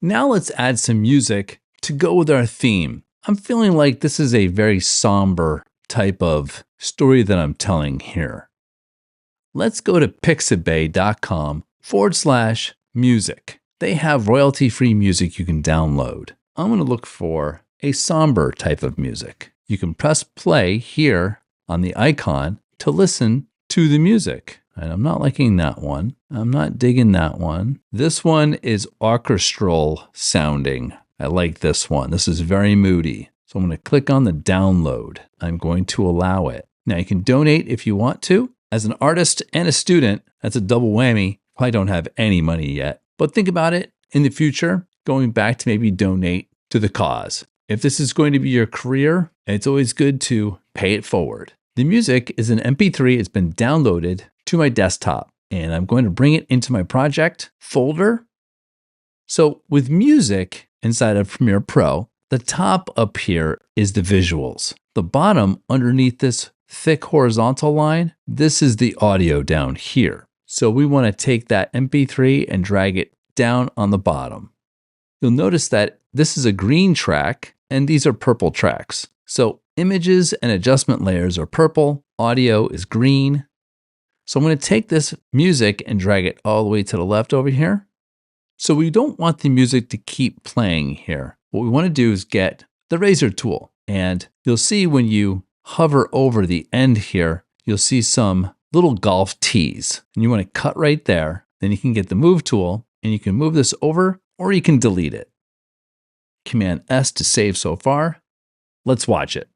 Now let's add some music to go with our theme. I'm feeling like this is a very somber type of story that I'm telling here. Let's go to pixabay.com/music. They have royalty-free music you can download. I'm going to look for a somber type of music. You can press play here on the icon to listen to the music. And I'm not liking that one. I'm not digging that one. This one is orchestral sounding. I like this one. This is very moody. So I'm going to click on the download. I'm going to allow it. Now you can donate if you want to. As an artist and a student, that's a double whammy. I don't have any money yet. But think about it in the future, going back to maybe donate to the cause. If this is going to be your career, it's always good to pay it forward. The music is an MP3. It's been downloaded to my desktop, and I'm going to bring it into my project folder. So with music inside of Premiere Pro, the top up here is the visuals. The bottom underneath this thick horizontal line, this is the audio down here. So we want to take that MP3 and drag it down on the bottom. You'll notice that this is a green track and these are purple tracks. So images and adjustment layers are purple, audio is green. So I'm going to take this music and drag it all the way to the left over here. So we don't want the music to keep playing here. What we want to do is get the razor tool, and you'll see when you hover over the end here, you'll see some little golf tees, and you want to cut right there. Then you can get the move tool and you can move this over or you can delete it. Command S to save so far. Let's watch it.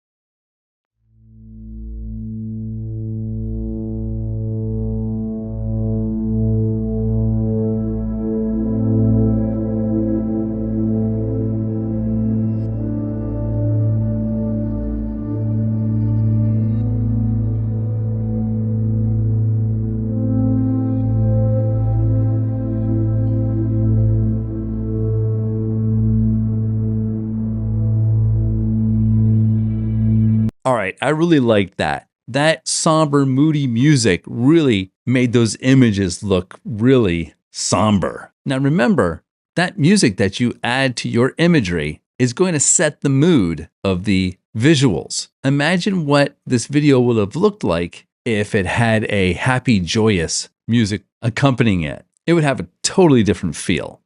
All right, I really liked that. That somber, moody music really made those images look really somber. Now remember, that music that you add to your imagery is going to set the mood of the visuals. Imagine what this video would have looked like if it had a happy, joyous music accompanying it. It would have a totally different feel.